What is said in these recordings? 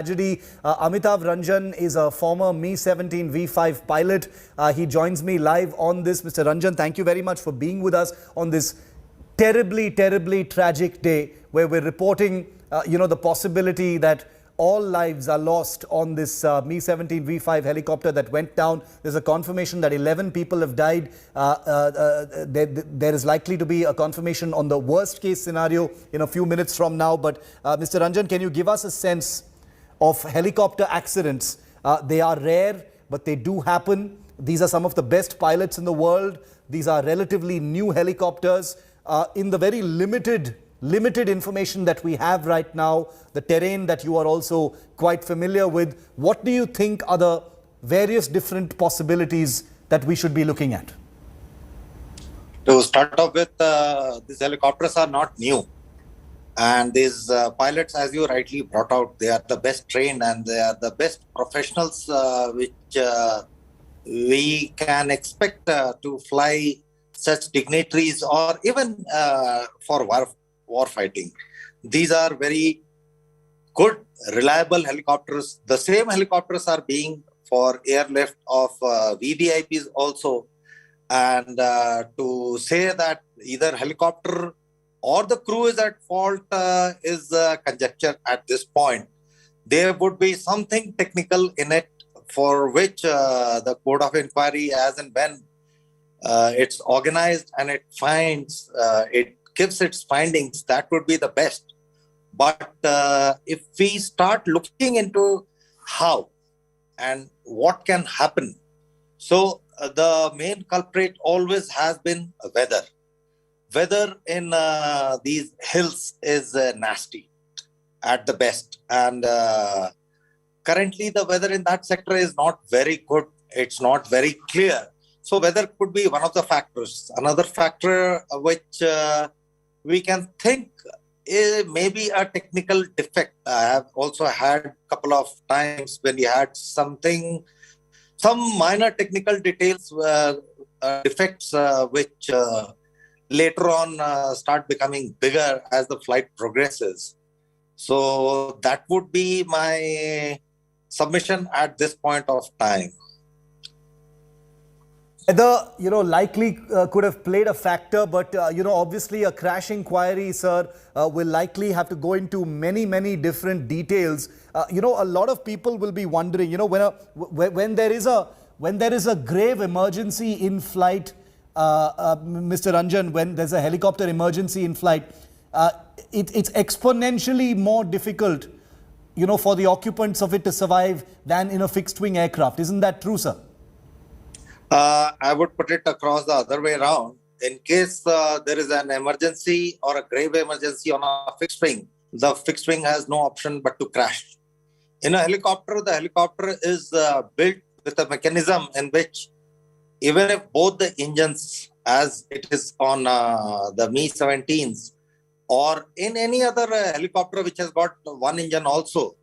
tragedy. Amitav Ranjan is a former Mi-17 V5 pilot. He joins me live on this. Mr. Ranjan, thank you very much for being with us on this terribly, terribly tragic day where we're reporting, the possibility that all lives are lost on this Mi-17 V5 helicopter that went down. There's a confirmation that 11 people have died. There is likely to be a confirmation on the worst case scenario in a few minutes from now. But Mr. Ranjan, can you give us a sense of helicopter accidents? They are rare, but they do happen. These are some of the best pilots in the world. These are relatively new helicopters. In the very limited information that we have right now, the terrain that you are also quite familiar with, what do you think are the various different possibilities that we should be looking at? To start off with, these helicopters are not new. And these pilots, as you rightly brought out, they are the best trained and they are the best professionals which we can expect to fly such dignitaries or even for war fighting. These are very good, reliable helicopters. The same helicopters are being for airlift of VVIPs also. And to say that either helicopter or the crew is at fault is conjecture at this point. There would be something technical in it for which the Court of Inquiry, as and when it's organized and it finds, it gives its findings, that would be the best. But if we start looking into how and what can happen, so the main culprit always has been weather. Weather in these hills is nasty at the best. And currently the weather in that sector is not very good. It's not very clear. So weather could be one of the factors. Another factor which we can think is maybe a technical defect. I have also had a couple of times when we had some minor technical details, defects which later on start becoming bigger as the flight progresses. So that would be my submission at this point of time. Weather, likely could have played a factor, but, obviously a crash inquiry, sir, will likely have to go into many, many different details. A lot of people will be wondering, when there is a grave emergency in flight, Mr. Ranjan, when there's a helicopter emergency in flight, it's exponentially more difficult, for the occupants of it to survive than in a fixed-wing aircraft. Isn't that true, sir? I would put it across the other way around. In case there is an emergency or a grave emergency on a fixed wing, the fixed wing has no option but to crash. In a helicopter, the helicopter is built with a mechanism in which even if both the engines, as it is on the Mi-17s or in any other helicopter which has got one engine also,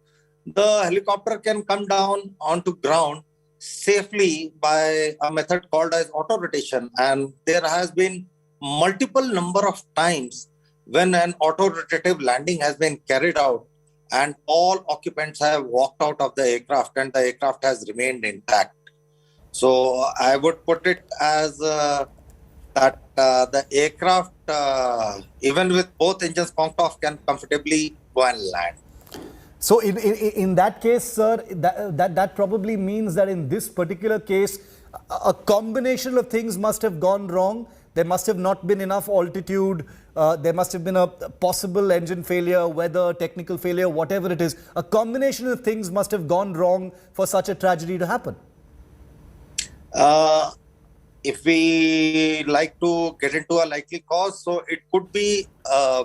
the helicopter can come down onto ground safely by a method called as auto rotation. And there has been multiple number of times when an auto rotative landing has been carried out and all occupants have walked out of the aircraft and the aircraft has remained intact. So I would put it as that the aircraft, even with both engines pumped off, can comfortably go and land. So in that case, sir, that probably means that in this particular case, a combination of things must have gone wrong. There must have not been enough altitude. There must have been a possible engine failure, weather, technical failure, whatever it is. A combination of things must have gone wrong for such a tragedy to happen. If we like to get into a likely cause, so it could be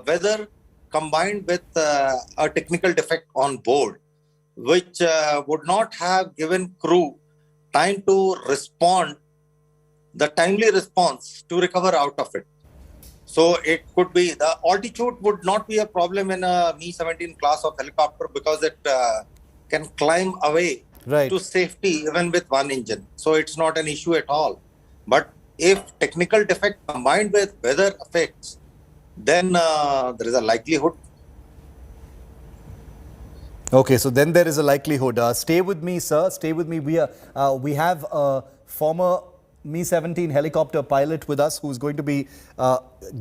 weather combined with a technical defect on board, which would not have given crew time to respond, the timely response to recover out of it. So it could be the altitude would not be a problem in a Mi-17 class of helicopter because it can climb away to safety even with one engine. So it's not an issue at all. But if technical defect combined with weather effects, then there is a likelihood Okay, so then there is a likelihood. Stay with me, sir. Stay with me. We have a former Mi-17 helicopter pilot with us who's going to be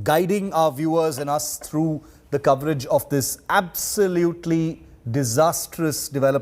guiding our viewers and us through the coverage of this absolutely disastrous development.